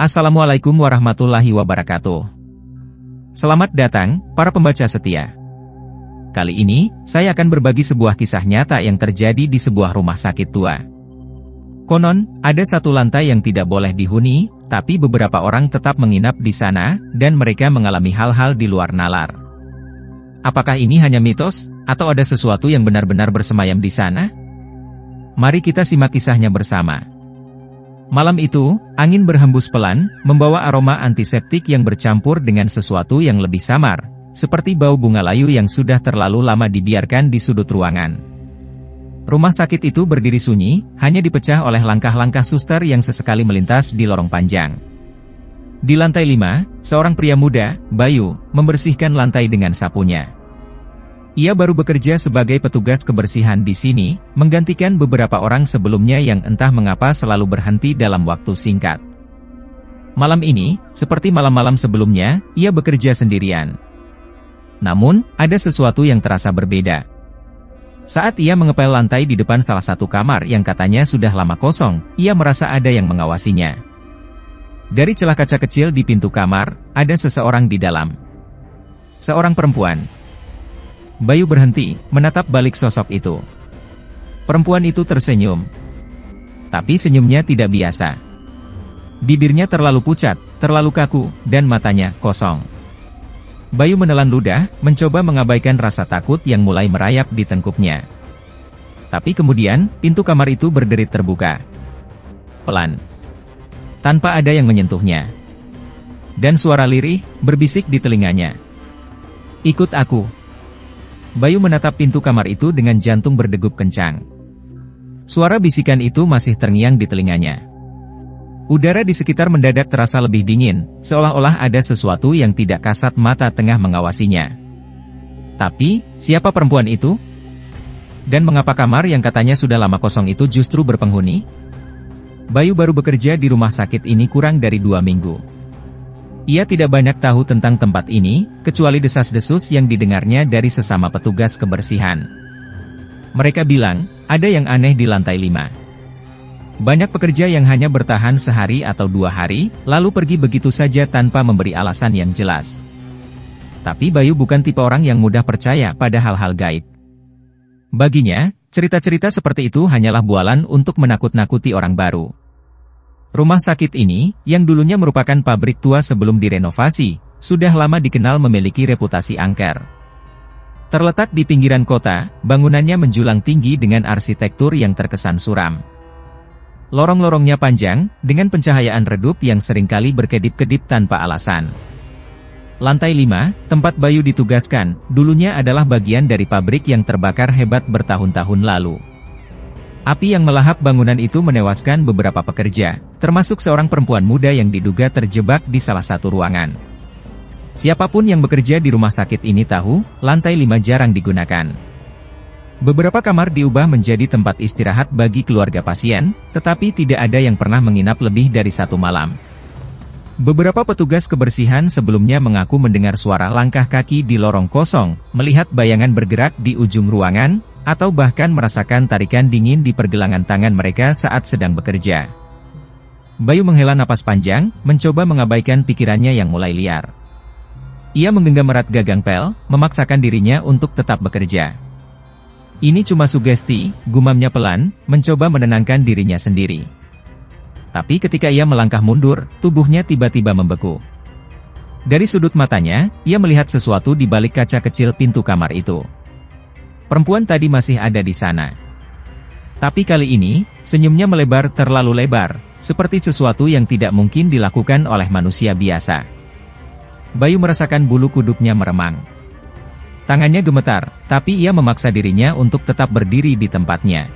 Assalamualaikum warahmatullahi wabarakatuh. Selamat datang, para pembaca setia. Kali ini, saya akan berbagi sebuah kisah nyata yang terjadi di sebuah rumah sakit tua. Konon, ada satu lantai yang tidak boleh dihuni, tapi beberapa orang tetap menginap di sana, dan mereka mengalami hal-hal di luar nalar. Apakah ini hanya mitos, atau ada sesuatu yang benar-benar bersemayam di sana? Mari kita simak kisahnya bersama. Malam itu, angin berhembus pelan, membawa aroma antiseptik yang bercampur dengan sesuatu yang lebih samar, seperti bau bunga layu yang sudah terlalu lama dibiarkan di sudut ruangan. Rumah sakit itu berdiri sunyi, hanya dipecah oleh langkah-langkah suster yang sesekali melintas di lorong panjang. Di lantai 5, seorang pria muda, Bayu, membersihkan lantai dengan sapunya. Ia baru bekerja sebagai petugas kebersihan di sini, menggantikan beberapa orang sebelumnya yang entah mengapa selalu berhenti dalam waktu singkat. Malam ini, seperti malam-malam sebelumnya, ia bekerja sendirian. Namun, ada sesuatu yang terasa berbeda. Saat ia mengepel lantai di depan salah satu kamar yang katanya sudah lama kosong, ia merasa ada yang mengawasinya. Dari celah kaca kecil di pintu kamar, ada seseorang di dalam. Seorang perempuan. Bayu berhenti, menatap balik sosok itu. Perempuan itu tersenyum. Tapi senyumnya tidak biasa. Bibirnya terlalu pucat, terlalu kaku, dan matanya kosong. Bayu menelan ludah, mencoba mengabaikan rasa takut yang mulai merayap di tengkuknya. Tapi kemudian, pintu kamar itu berderit terbuka. Pelan. Tanpa ada yang menyentuhnya. Dan suara lirih, berbisik di telinganya. "Ikut aku." Bayu menatap pintu kamar itu dengan jantung berdegup kencang. Suara bisikan itu masih terngiang di telinganya. Udara di sekitar mendadak terasa lebih dingin, seolah-olah ada sesuatu yang tidak kasat mata tengah mengawasinya. Tapi, siapa perempuan itu? Dan mengapa kamar yang katanya sudah lama kosong itu justru berpenghuni? Bayu baru bekerja di rumah sakit ini kurang dari 2 minggu. Ia tidak banyak tahu tentang tempat ini, kecuali desas-desus yang didengarnya dari sesama petugas kebersihan. Mereka bilang, ada yang aneh di lantai 5. Banyak pekerja yang hanya bertahan sehari atau 2 hari, lalu pergi begitu saja tanpa memberi alasan yang jelas. Tapi Bayu bukan tipe orang yang mudah percaya pada hal-hal gaib. Baginya, cerita-cerita seperti itu hanyalah bualan untuk menakut-nakuti orang baru. Rumah sakit ini, yang dulunya merupakan pabrik tua sebelum direnovasi, sudah lama dikenal memiliki reputasi angker. Terletak di pinggiran kota, bangunannya menjulang tinggi dengan arsitektur yang terkesan suram. Lorong-lorongnya panjang, dengan pencahayaan redup yang seringkali berkedip-kedip tanpa alasan. Lantai 5, tempat Bayu ditugaskan, dulunya adalah bagian dari pabrik yang terbakar hebat bertahun-tahun lalu. Api yang melahap bangunan itu menewaskan beberapa pekerja, termasuk seorang perempuan muda yang diduga terjebak di salah satu ruangan. Siapapun yang bekerja di rumah sakit ini tahu, lantai 5 jarang digunakan. Beberapa kamar diubah menjadi tempat istirahat bagi keluarga pasien, tetapi tidak ada yang pernah menginap lebih dari 1 malam. Beberapa petugas kebersihan sebelumnya mengaku mendengar suara langkah kaki di lorong kosong, melihat bayangan bergerak di ujung ruangan, atau bahkan merasakan tarikan dingin di pergelangan tangan mereka saat sedang bekerja. Bayu menghela napas panjang, mencoba mengabaikan pikirannya yang mulai liar. Ia menggenggam erat gagang pel, memaksakan dirinya untuk tetap bekerja. Ini cuma sugesti, gumamnya pelan, mencoba menenangkan dirinya sendiri. Tapi ketika ia melangkah mundur, tubuhnya tiba-tiba membeku. Dari sudut matanya, ia melihat sesuatu di balik kaca kecil pintu kamar itu. Perempuan tadi masih ada di sana. Tapi kali ini, senyumnya melebar terlalu lebar, seperti sesuatu yang tidak mungkin dilakukan oleh manusia biasa. Bayu merasakan bulu kuduknya meremang. Tangannya gemetar, tapi ia memaksa dirinya untuk tetap berdiri di tempatnya.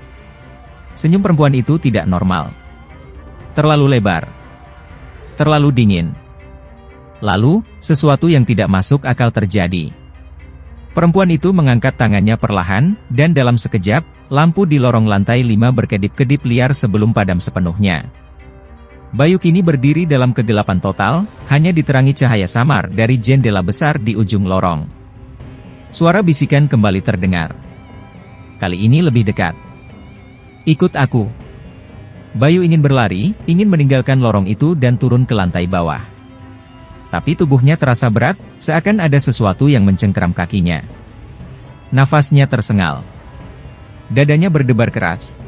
Senyum perempuan itu tidak normal. Terlalu lebar. Terlalu dingin. Lalu, sesuatu yang tidak masuk akal terjadi. Perempuan itu mengangkat tangannya perlahan, dan dalam sekejap, lampu di lorong lantai 5 berkedip-kedip liar sebelum padam sepenuhnya. Bayu kini berdiri dalam kegelapan total, hanya diterangi cahaya samar dari jendela besar di ujung lorong. Suara bisikan kembali terdengar. Kali ini lebih dekat. "Ikut aku." Bayu ingin berlari, ingin meninggalkan lorong itu dan turun ke lantai bawah. Tapi tubuhnya terasa berat, seakan ada sesuatu yang mencengkeram kakinya. Nafasnya tersengal. Dadanya berdebar keras.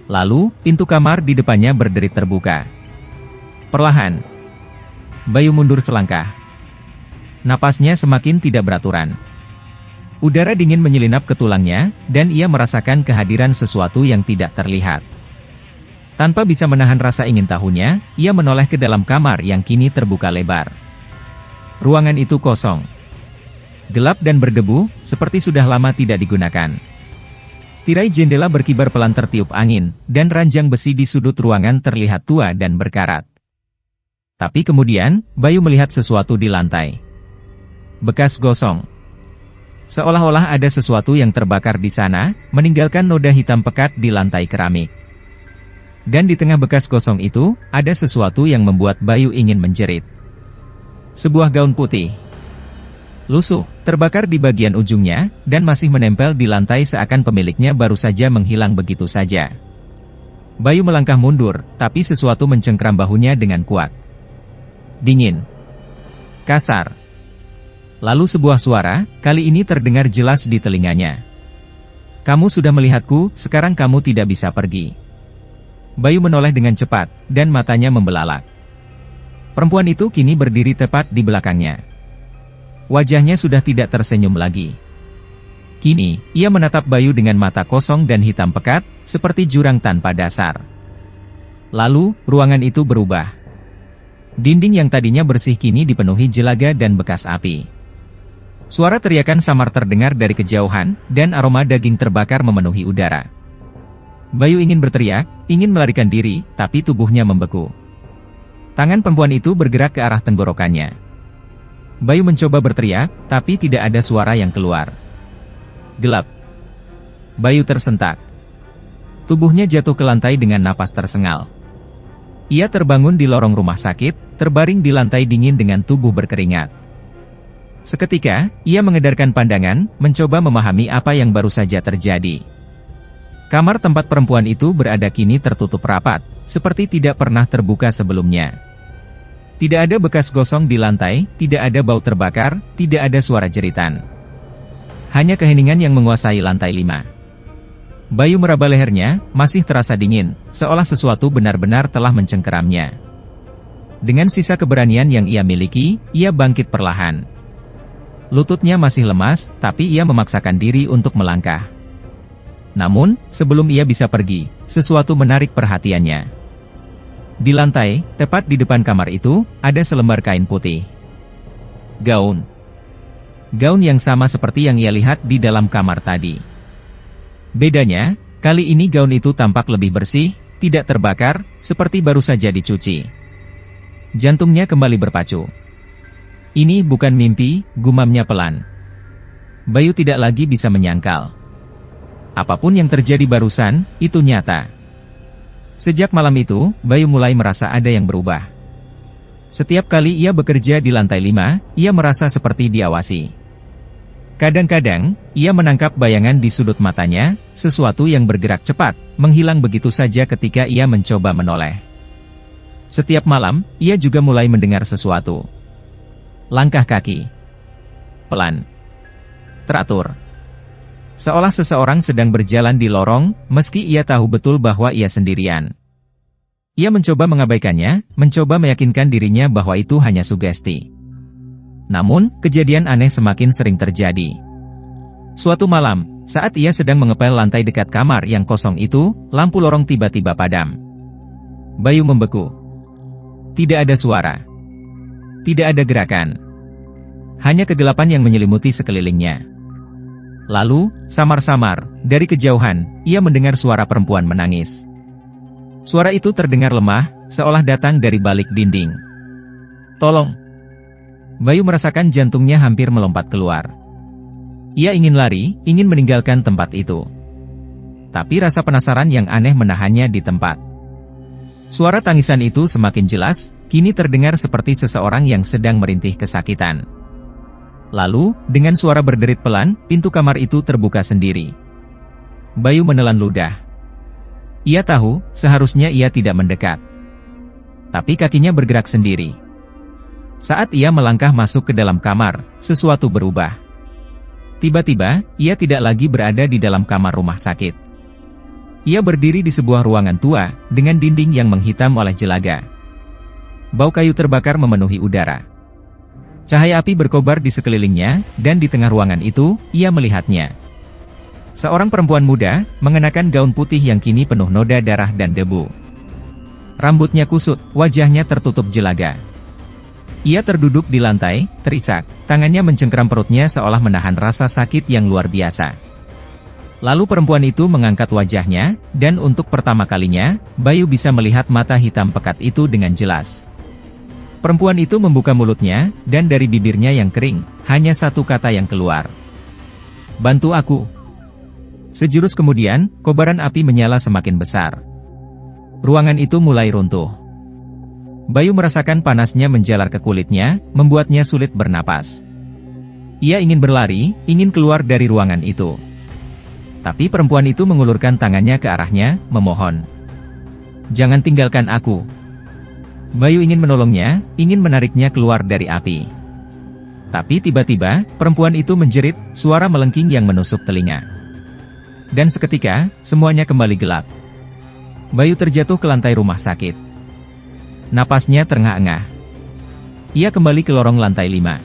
Lalu, pintu kamar di depannya berderit terbuka. Perlahan, Bayu mundur selangkah. Napasnya semakin tidak beraturan. Udara dingin menyelinap ke tulangnya, dan ia merasakan kehadiran sesuatu yang tidak terlihat. Tanpa bisa menahan rasa ingin tahunya, ia menoleh ke dalam kamar yang kini terbuka lebar. Ruangan itu kosong. Gelap dan berdebu, seperti sudah lama tidak digunakan. Tirai jendela berkibar pelan tertiup angin, dan ranjang besi di sudut ruangan terlihat tua dan berkarat. Tapi kemudian, Bayu melihat sesuatu di lantai. Bekas gosong. Seolah-olah ada sesuatu yang terbakar di sana, meninggalkan noda hitam pekat di lantai keramik. Dan di tengah bekas gosong itu, ada sesuatu yang membuat Bayu ingin menjerit. Sebuah gaun putih. Lusuh, terbakar di bagian ujungnya, dan masih menempel di lantai seakan pemiliknya baru saja menghilang begitu saja. Bayu melangkah mundur, tapi sesuatu mencengkeram bahunya dengan kuat. Dingin. Kasar. Lalu sebuah suara, kali ini terdengar jelas di telinganya. Kamu sudah melihatku, sekarang kamu tidak bisa pergi. Bayu menoleh dengan cepat, dan matanya membelalak. Perempuan itu kini berdiri tepat di belakangnya. Wajahnya sudah tidak tersenyum lagi. Kini, ia menatap Bayu dengan mata kosong dan hitam pekat, seperti jurang tanpa dasar. Lalu, ruangan itu berubah. Dinding yang tadinya bersih kini dipenuhi jelaga dan bekas api. Suara teriakan samar terdengar dari kejauhan, dan aroma daging terbakar memenuhi udara. Bayu ingin berteriak, ingin melarikan diri, tapi tubuhnya membeku. Tangan perempuan itu bergerak ke arah tenggorokannya. Bayu mencoba berteriak, tapi tidak ada suara yang keluar. Gelap. Bayu tersentak. Tubuhnya jatuh ke lantai dengan napas tersengal. Ia terbangun di lorong rumah sakit, terbaring di lantai dingin dengan tubuh berkeringat. Seketika, ia mengedarkan pandangan, mencoba memahami apa yang baru saja terjadi. Kamar tempat perempuan itu berada kini tertutup rapat, seperti tidak pernah terbuka sebelumnya. Tidak ada bekas gosong di lantai, tidak ada bau terbakar, tidak ada suara jeritan. Hanya keheningan yang menguasai lantai 5. Bayu meraba lehernya, masih terasa dingin, seolah sesuatu benar-benar telah mencengkeramnya. Dengan sisa keberanian yang ia miliki, ia bangkit perlahan. Lututnya masih lemas, tapi ia memaksakan diri untuk melangkah. Namun, sebelum ia bisa pergi, sesuatu menarik perhatiannya. Di lantai, tepat di depan kamar itu, ada selembar kain putih. Gaun. Gaun yang sama seperti yang ia lihat di dalam kamar tadi. Bedanya, kali ini gaun itu tampak lebih bersih, tidak terbakar, seperti baru saja dicuci. Jantungnya kembali berpacu. Ini bukan mimpi, gumamnya pelan. Bayu tidak lagi bisa menyangkal. Apapun yang terjadi barusan, itu nyata. Sejak malam itu, Bayu mulai merasa ada yang berubah. Setiap kali ia bekerja di lantai 5, ia merasa seperti diawasi. Kadang-kadang, ia menangkap bayangan di sudut matanya, sesuatu yang bergerak cepat, menghilang begitu saja ketika ia mencoba menoleh. Setiap malam, ia juga mulai mendengar sesuatu. Langkah kaki. Pelan. Teratur. Seolah seseorang sedang berjalan di lorong, meski ia tahu betul bahwa ia sendirian. Ia mencoba mengabaikannya, mencoba meyakinkan dirinya bahwa itu hanya sugesti. Namun, kejadian aneh semakin sering terjadi. Suatu malam, saat ia sedang mengepel lantai dekat kamar yang kosong itu, lampu lorong tiba-tiba padam. Bayu membeku. Tidak ada suara. Tidak ada gerakan. Hanya kegelapan yang menyelimuti sekelilingnya. Lalu, samar-samar, dari kejauhan, ia mendengar suara perempuan menangis. Suara itu terdengar lemah, seolah datang dari balik dinding. Tolong! Bayu merasakan jantungnya hampir melompat keluar. Ia ingin lari, ingin meninggalkan tempat itu. Tapi rasa penasaran yang aneh menahannya di tempat. Suara tangisan itu semakin jelas, kini terdengar seperti seseorang yang sedang merintih kesakitan. Lalu, dengan suara berderit pelan, pintu kamar itu terbuka sendiri. Bayu menelan ludah. Ia tahu, seharusnya ia tidak mendekat. Tapi kakinya bergerak sendiri. Saat ia melangkah masuk ke dalam kamar, sesuatu berubah. Tiba-tiba, ia tidak lagi berada di dalam kamar rumah sakit. Ia berdiri di sebuah ruangan tua, dengan dinding yang menghitam oleh jelaga. Bau kayu terbakar memenuhi udara. Cahaya api berkobar di sekelilingnya, dan di tengah ruangan itu, ia melihatnya. Seorang perempuan muda, mengenakan gaun putih yang kini penuh noda darah dan debu. Rambutnya kusut, wajahnya tertutup jelaga. Ia terduduk di lantai, terisak, tangannya mencengkeram perutnya seolah menahan rasa sakit yang luar biasa. Lalu perempuan itu mengangkat wajahnya, dan untuk pertama kalinya, Bayu bisa melihat mata hitam pekat itu dengan jelas. Perempuan itu membuka mulutnya, dan dari bibirnya yang kering, hanya satu kata yang keluar. "Bantu aku." Sejurus kemudian, kobaran api menyala semakin besar. Ruangan itu mulai runtuh. Bayu merasakan panasnya menjalar ke kulitnya, membuatnya sulit bernapas. Ia ingin berlari, ingin keluar dari ruangan itu. Tapi perempuan itu mengulurkan tangannya ke arahnya, memohon. "Jangan tinggalkan aku." Bayu ingin menolongnya, ingin menariknya keluar dari api. Tapi tiba-tiba, perempuan itu menjerit, suara melengking yang menusuk telinga. Dan seketika, semuanya kembali gelap. Bayu terjatuh ke lantai rumah sakit. Napasnya terengah-engah. Ia kembali ke lorong lantai 5.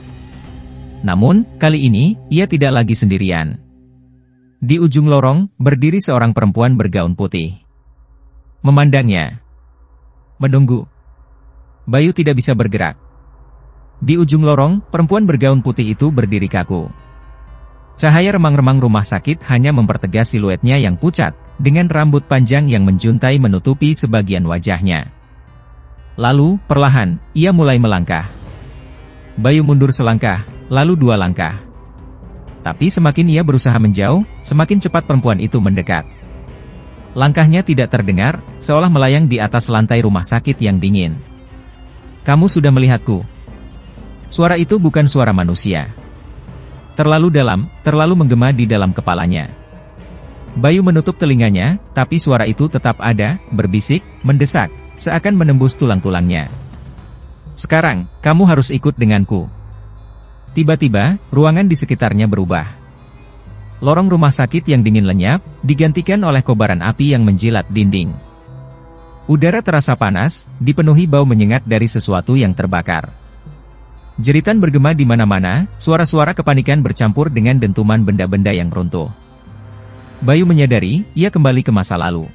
Namun, kali ini, ia tidak lagi sendirian. Di ujung lorong, berdiri seorang perempuan bergaun putih. Memandangnya. Menunggu. Bayu tidak bisa bergerak. Di ujung lorong, perempuan bergaun putih itu berdiri kaku. Cahaya remang-remang rumah sakit hanya mempertegas siluetnya yang pucat, dengan rambut panjang yang menjuntai menutupi sebagian wajahnya. Lalu, perlahan, ia mulai melangkah. Bayu mundur selangkah, lalu 2 langkah. Tapi semakin ia berusaha menjauh, semakin cepat perempuan itu mendekat. Langkahnya tidak terdengar, seolah melayang di atas lantai rumah sakit yang dingin. "Kamu sudah melihatku." Suara itu bukan suara manusia. Terlalu dalam, terlalu menggema di dalam kepalanya. Bayu menutup telinganya, tapi suara itu tetap ada, berbisik, mendesak, seakan menembus tulang-tulangnya. "Sekarang, kamu harus ikut denganku." Tiba-tiba, ruangan di sekitarnya berubah. Lorong rumah sakit yang dingin lenyap, digantikan oleh kobaran api yang menjilat dinding. Udara terasa panas, dipenuhi bau menyengat dari sesuatu yang terbakar. Jeritan bergema di mana-mana, suara-suara kepanikan bercampur dengan dentuman benda-benda yang runtuh. Bayu menyadari, ia kembali ke masa lalu.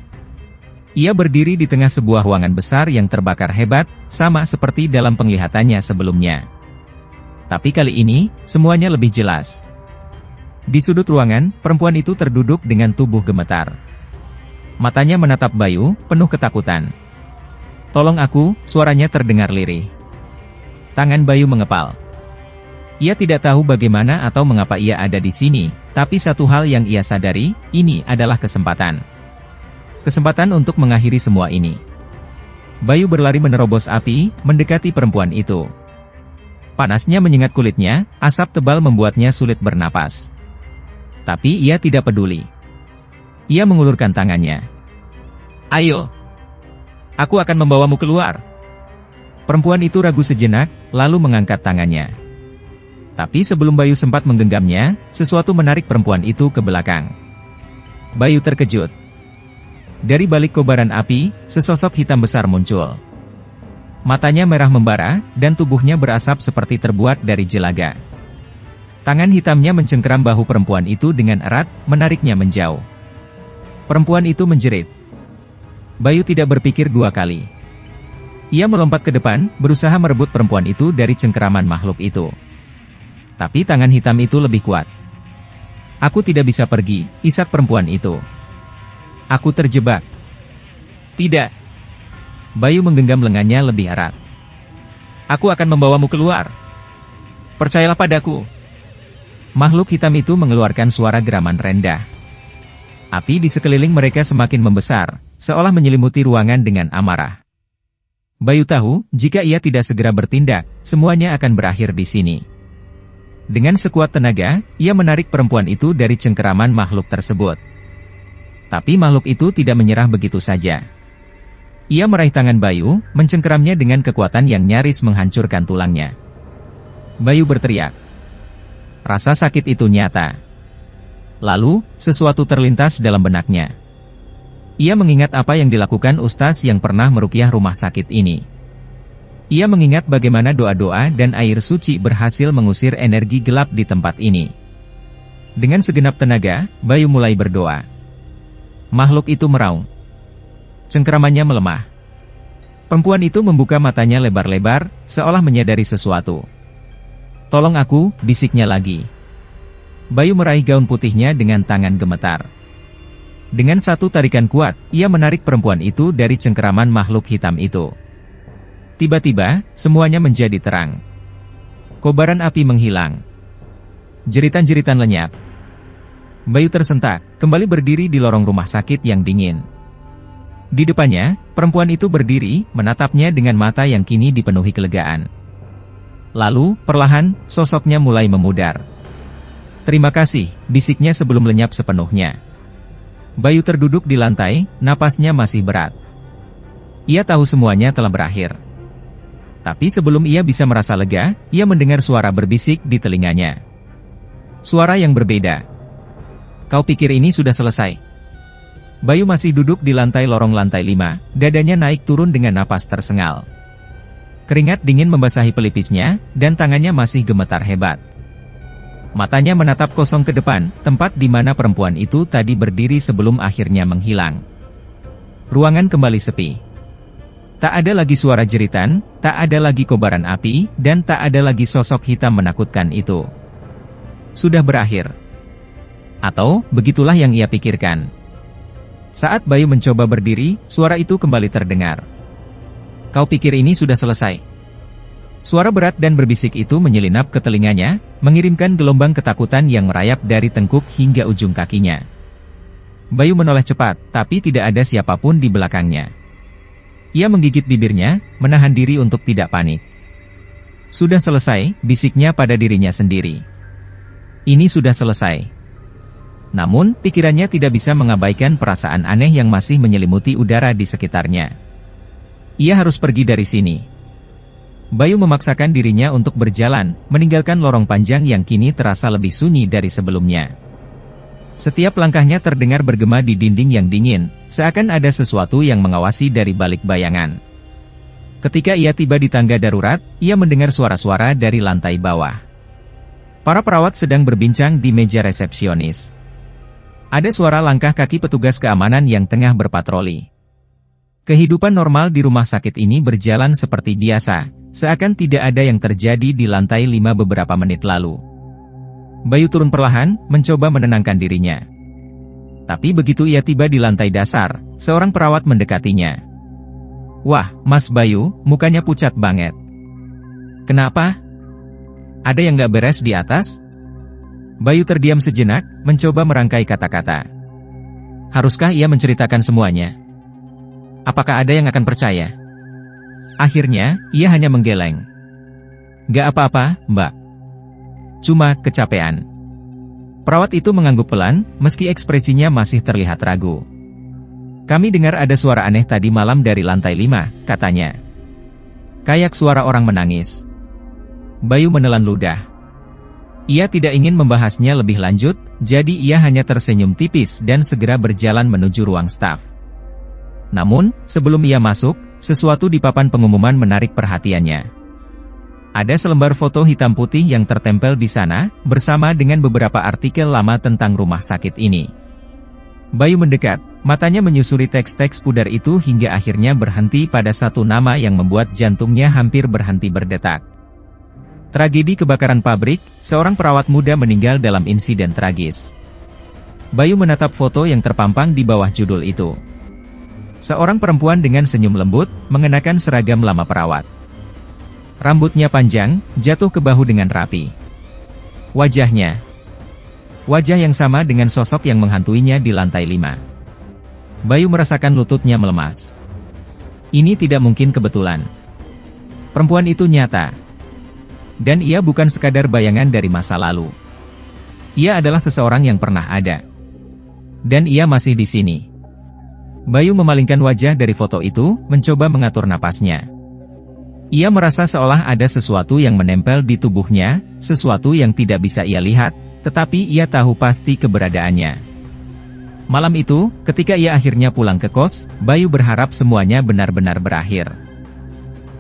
Ia berdiri di tengah sebuah ruangan besar yang terbakar hebat, sama seperti dalam penglihatannya sebelumnya. Tapi kali ini, semuanya lebih jelas. Di sudut ruangan, perempuan itu terduduk dengan tubuh gemetar. Matanya menatap Bayu, penuh ketakutan. "Tolong aku," suaranya terdengar lirih. Tangan Bayu mengepal. Ia tidak tahu bagaimana atau mengapa ia ada di sini, tapi satu hal yang ia sadari, ini adalah kesempatan. Kesempatan untuk mengakhiri semua ini. Bayu berlari menerobos api, mendekati perempuan itu. Panasnya menyengat kulitnya, asap tebal membuatnya sulit bernapas. Tapi ia tidak peduli. Ia mengulurkan tangannya. "Ayo. Aku akan membawamu keluar." Perempuan itu ragu sejenak, lalu mengangkat tangannya. Tapi sebelum Bayu sempat menggenggamnya, sesuatu menarik perempuan itu ke belakang. Bayu terkejut. Dari balik kobaran api, sesosok hitam besar muncul. Matanya merah membara, dan tubuhnya berasap seperti terbuat dari jelaga. Tangan hitamnya mencengkeram bahu perempuan itu dengan erat, menariknya menjauh. Perempuan itu menjerit. Bayu tidak berpikir 2 kali. Ia melompat ke depan, berusaha merebut perempuan itu dari cengkeraman makhluk itu. Tapi tangan hitam itu lebih kuat. "Aku tidak bisa pergi," isak perempuan itu. "Aku terjebak." "Tidak." Bayu menggenggam lengannya lebih erat. "Aku akan membawamu keluar. Percayalah padaku." Makhluk hitam itu mengeluarkan suara geraman rendah. Api di sekeliling mereka semakin membesar, seolah menyelimuti ruangan dengan amarah. Bayu tahu, jika ia tidak segera bertindak, semuanya akan berakhir di sini. Dengan sekuat tenaga, ia menarik perempuan itu dari cengkeraman makhluk tersebut. Tapi makhluk itu tidak menyerah begitu saja. Ia meraih tangan Bayu, mencengkeramnya dengan kekuatan yang nyaris menghancurkan tulangnya. Bayu berteriak. Rasa sakit itu nyata. Lalu, sesuatu terlintas dalam benaknya. Ia mengingat apa yang dilakukan ustaz yang pernah meruqyah rumah sakit ini. Ia mengingat bagaimana doa-doa dan air suci berhasil mengusir energi gelap di tempat ini. Dengan segenap tenaga, Bayu mulai berdoa. Makhluk itu meraung. Cengkeramannya melemah. Perempuan itu membuka matanya lebar-lebar, seolah menyadari sesuatu. Tolong aku, bisiknya lagi. Bayu meraih gaun putihnya dengan tangan gemetar. Dengan satu tarikan kuat, ia menarik perempuan itu dari cengkeraman makhluk hitam itu. Tiba-tiba, semuanya menjadi terang. Kobaran api menghilang. Jeritan-jeritan lenyap. Bayu tersentak, kembali berdiri di lorong rumah sakit yang dingin. Di depannya, perempuan itu berdiri, menatapnya dengan mata yang kini dipenuhi kelegaan. Lalu, perlahan, sosoknya mulai memudar. Terima kasih, bisiknya sebelum lenyap sepenuhnya. Bayu terduduk di lantai, napasnya masih berat. Ia tahu semuanya telah berakhir. Tapi sebelum ia bisa merasa lega, ia mendengar suara berbisik di telinganya. Suara yang berbeda. Kau pikir ini sudah selesai? Bayu masih duduk di lantai lorong lantai 5, dadanya naik turun dengan napas tersengal. Keringat dingin membasahi pelipisnya, dan tangannya masih gemetar hebat. Matanya menatap kosong ke depan, tempat di mana perempuan itu tadi berdiri sebelum akhirnya menghilang. Ruangan kembali sepi. Tak ada lagi suara jeritan, tak ada lagi kobaran api, dan tak ada lagi sosok hitam menakutkan itu. Sudah berakhir. Atau, begitulah yang ia pikirkan. Saat Bayu mencoba berdiri, suara itu kembali terdengar. Kau pikir ini sudah selesai? Suara berat dan berbisik itu menyelinap ke telinganya, mengirimkan gelombang ketakutan yang merayap dari tengkuk hingga ujung kakinya. Bayu menoleh cepat, tapi tidak ada siapapun di belakangnya. Ia menggigit bibirnya, menahan diri untuk tidak panik. Sudah selesai, bisiknya pada dirinya sendiri. Ini sudah selesai. Namun, pikirannya tidak bisa mengabaikan perasaan aneh yang masih menyelimuti udara di sekitarnya. Ia harus pergi dari sini. Bayu memaksakan dirinya untuk berjalan, meninggalkan lorong panjang yang kini terasa lebih sunyi dari sebelumnya. Setiap langkahnya terdengar bergema di dinding yang dingin, seakan ada sesuatu yang mengawasi dari balik bayangan. Ketika ia tiba di tangga darurat, ia mendengar suara-suara dari lantai bawah. Para perawat sedang berbincang di meja resepsionis. Ada suara langkah kaki petugas keamanan yang tengah berpatroli. Kehidupan normal di rumah sakit ini berjalan seperti biasa, seakan tidak ada yang terjadi di lantai 5 beberapa menit lalu. Bayu turun perlahan, mencoba menenangkan dirinya. Tapi begitu ia tiba di lantai dasar, seorang perawat mendekatinya. Wah, Mas Bayu, mukanya pucat banget. Kenapa? Ada yang gak beres di atas? Bayu terdiam sejenak, mencoba merangkai kata-kata. Haruskah ia menceritakan semuanya? Apakah ada yang akan percaya? Akhirnya, ia hanya menggeleng. Gak apa-apa, Mbak. Cuma kecapean. Perawat itu mengangguk pelan, meski ekspresinya masih terlihat ragu. Kami dengar ada suara aneh tadi malam dari lantai 5, katanya. Kayak suara orang menangis. Bayu menelan ludah. Ia tidak ingin membahasnya lebih lanjut, jadi ia hanya tersenyum tipis dan segera berjalan menuju ruang staf. Namun, sebelum ia masuk, sesuatu di papan pengumuman menarik perhatiannya. Ada selembar foto hitam putih yang tertempel di sana, bersama dengan beberapa artikel lama tentang rumah sakit ini. Bayu mendekat, matanya menyusuri teks-teks pudar itu hingga akhirnya berhenti pada satu nama yang membuat jantungnya hampir berhenti berdetak. Tragedi kebakaran pabrik, seorang perawat muda meninggal dalam insiden tragis. Bayu menatap foto yang terpampang di bawah judul itu. Seorang perempuan dengan senyum lembut, mengenakan seragam lama perawat. Rambutnya panjang, jatuh ke bahu dengan rapi. Wajah yang sama dengan sosok yang menghantuinya di lantai 5. Bayu merasakan lututnya melemas. Ini tidak mungkin kebetulan. Perempuan itu nyata. Dan ia bukan sekadar bayangan dari masa lalu. Ia adalah seseorang yang pernah ada. Dan ia masih di sini. Bayu memalingkan wajah dari foto itu, mencoba mengatur napasnya. Ia merasa seolah ada sesuatu yang menempel di tubuhnya, sesuatu yang tidak bisa ia lihat, tetapi ia tahu pasti keberadaannya. Malam itu, ketika ia akhirnya pulang ke kos, Bayu berharap semuanya benar-benar berakhir.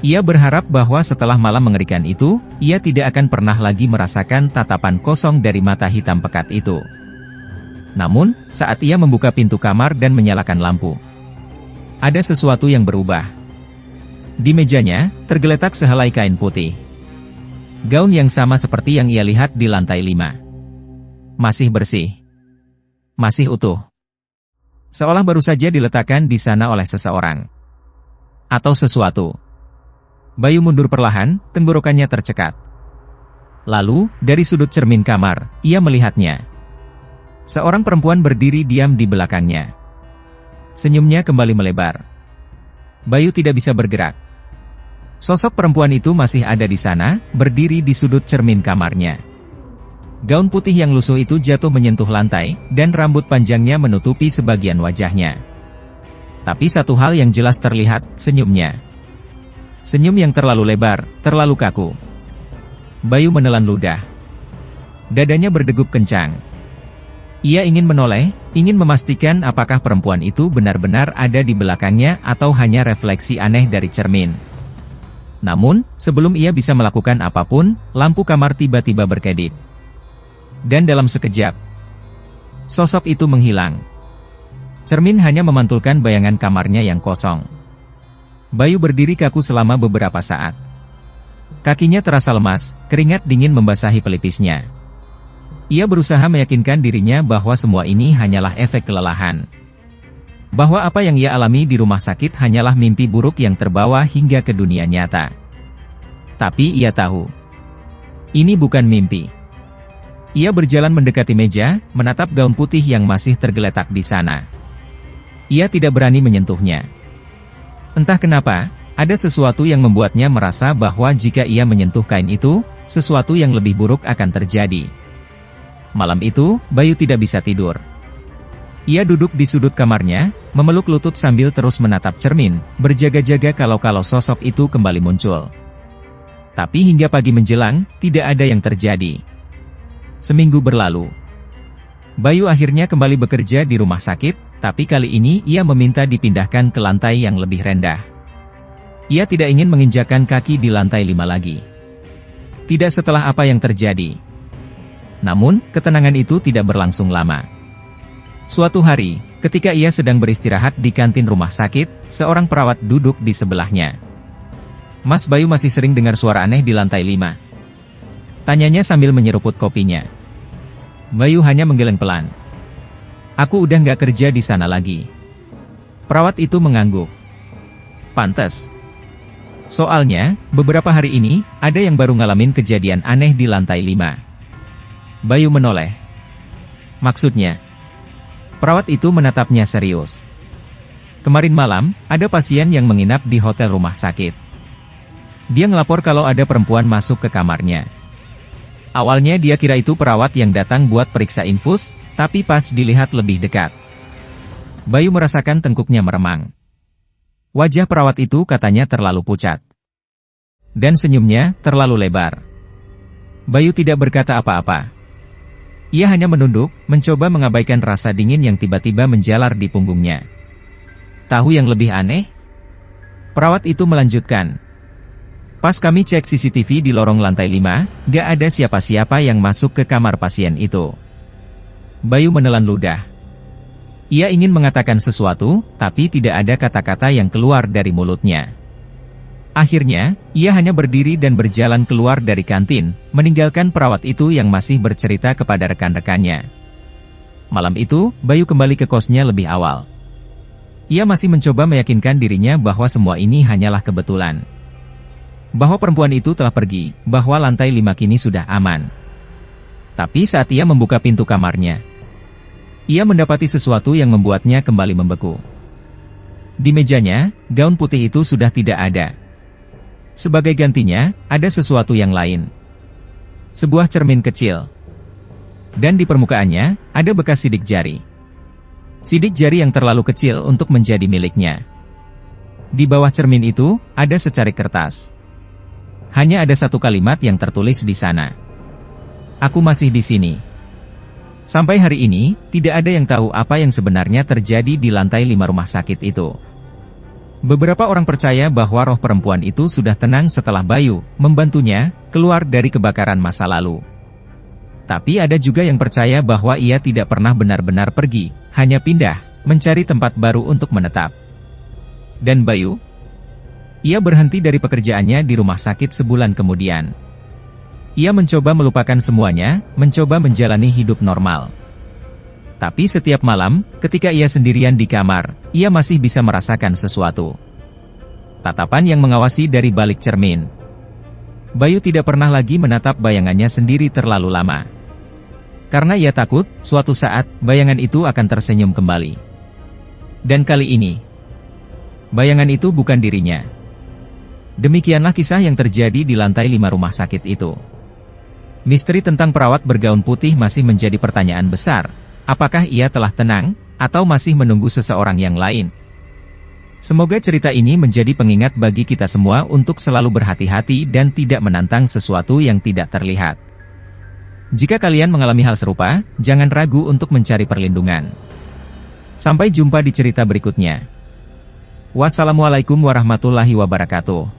Ia berharap bahwa setelah malam mengerikan itu, ia tidak akan pernah lagi merasakan tatapan kosong dari mata hitam pekat itu. Namun, saat ia membuka pintu kamar dan menyalakan lampu, ada sesuatu yang berubah. Di mejanya, tergeletak sehelai kain putih. Gaun yang sama seperti yang ia lihat di lantai 5. Masih bersih. Masih utuh. Seolah baru saja diletakkan di sana oleh seseorang. Atau sesuatu. Bayu mundur perlahan, tenggorokannya tercekat. Lalu, dari sudut cermin kamar, ia melihatnya. Seorang perempuan berdiri diam di belakangnya. Senyumnya kembali melebar. Bayu tidak bisa bergerak. Sosok perempuan itu masih ada di sana, berdiri di sudut cermin kamarnya. Gaun putih yang lusuh itu jatuh menyentuh lantai, dan rambut panjangnya menutupi sebagian wajahnya. Tapi satu hal yang jelas terlihat, senyumnya. Senyum yang terlalu lebar, terlalu kaku. Bayu menelan ludah. Dadanya berdegup kencang. Ia ingin menoleh, ingin memastikan apakah perempuan itu benar-benar ada di belakangnya atau hanya refleksi aneh dari cermin. Namun, sebelum ia bisa melakukan apapun, lampu kamar tiba-tiba berkedip. Dan dalam sekejap, sosok itu menghilang. Cermin hanya memantulkan bayangan kamarnya yang kosong. Bayu berdiri kaku selama beberapa saat. Kakinya terasa lemas, keringat dingin membasahi pelipisnya. Ia berusaha meyakinkan dirinya bahwa semua ini hanyalah efek kelelahan. Bahwa apa yang ia alami di rumah sakit hanyalah mimpi buruk yang terbawa hingga ke dunia nyata. Tapi ia tahu, ini bukan mimpi. Ia berjalan mendekati meja, menatap gaun putih yang masih tergeletak di sana. Ia tidak berani menyentuhnya. Entah kenapa, ada sesuatu yang membuatnya merasa bahwa jika ia menyentuh kain itu, sesuatu yang lebih buruk akan terjadi. Malam itu, Bayu tidak bisa tidur. Ia duduk di sudut kamarnya, memeluk lutut sambil terus menatap cermin, berjaga-jaga kalau sosok itu kembali muncul. Tapi hingga pagi menjelang, tidak ada yang terjadi. Seminggu berlalu. Bayu akhirnya kembali bekerja di rumah sakit, tapi kali ini ia meminta dipindahkan ke lantai yang lebih rendah. Ia tidak ingin menginjakkan kaki di lantai 5 lagi. Tidak setelah apa yang terjadi. Namun, ketenangan itu tidak berlangsung lama. Suatu hari, ketika ia sedang beristirahat di kantin rumah sakit, seorang perawat duduk di sebelahnya. "Mas Bayu masih sering dengar suara aneh di lantai 5?" Tanyanya sambil menyeruput kopinya. Bayu hanya menggeleng pelan. "Aku udah nggak kerja di sana lagi." Perawat itu mengangguk. "Pantes. Soalnya, beberapa hari ini, ada yang baru ngalamin kejadian aneh di lantai 5. Bayu menoleh. "Maksudnya?" Perawat itu menatapnya serius. "Kemarin malam, ada pasien yang menginap di hotel rumah sakit. Dia ngelapor kalau ada perempuan masuk ke kamarnya. Awalnya dia kira itu perawat yang datang buat periksa infus, tapi pas dilihat lebih dekat." Bayu merasakan tengkuknya meremang. Wajah perawat itu katanya terlalu pucat. Dan senyumnya terlalu lebar. Bayu tidak berkata apa-apa. Ia hanya menunduk, mencoba mengabaikan rasa dingin yang tiba-tiba menjalar di punggungnya. "Tahu yang lebih aneh?" Perawat itu melanjutkan. "Pas kami cek CCTV di lorong lantai 5, gak ada siapa-siapa yang masuk ke kamar pasien itu." Bayu menelan ludah. Ia ingin mengatakan sesuatu, tapi tidak ada kata-kata yang keluar dari mulutnya. Akhirnya, ia hanya berdiri dan berjalan keluar dari kantin, meninggalkan perawat itu yang masih bercerita kepada rekan-rekannya. Malam itu, Bayu kembali ke kosnya lebih awal. Ia masih mencoba meyakinkan dirinya bahwa semua ini hanyalah kebetulan. Bahwa perempuan itu telah pergi, bahwa lantai 5 kini sudah aman. Tapi saat ia membuka pintu kamarnya, ia mendapati sesuatu yang membuatnya kembali membeku. Di mejanya, gaun putih itu sudah tidak ada. Sebagai gantinya, ada sesuatu yang lain. Sebuah cermin kecil. Dan di permukaannya, ada bekas sidik jari. Sidik jari yang terlalu kecil untuk menjadi miliknya. Di bawah cermin itu, ada secari kertas. Hanya ada satu kalimat yang tertulis di sana. Aku masih di sini. Sampai hari ini, tidak ada yang tahu apa yang sebenarnya terjadi di lantai 5 rumah sakit itu. Beberapa orang percaya bahwa roh perempuan itu sudah tenang setelah Bayu membantunya keluar dari kebakaran masa lalu. Tapi ada juga yang percaya bahwa ia tidak pernah benar-benar pergi, hanya pindah, mencari tempat baru untuk menetap. Dan Bayu? Ia berhenti dari pekerjaannya di rumah sakit sebulan kemudian. Ia mencoba melupakan semuanya, mencoba menjalani hidup normal. Tapi setiap malam, ketika ia sendirian di kamar, ia masih bisa merasakan sesuatu. Tatapan yang mengawasi dari balik cermin. Bayu tidak pernah lagi menatap bayangannya sendiri terlalu lama. Karena ia takut, suatu saat, bayangan itu akan tersenyum kembali. Dan kali ini, bayangan itu bukan dirinya. Demikianlah kisah yang terjadi di lantai 5 rumah sakit itu. Misteri tentang perawat bergaun putih masih menjadi pertanyaan besar. Apakah ia telah tenang, atau masih menunggu seseorang yang lain? Semoga cerita ini menjadi pengingat bagi kita semua untuk selalu berhati-hati dan tidak menantang sesuatu yang tidak terlihat. Jika kalian mengalami hal serupa, jangan ragu untuk mencari perlindungan. Sampai jumpa di cerita berikutnya. Wassalamualaikum warahmatullahi wabarakatuh.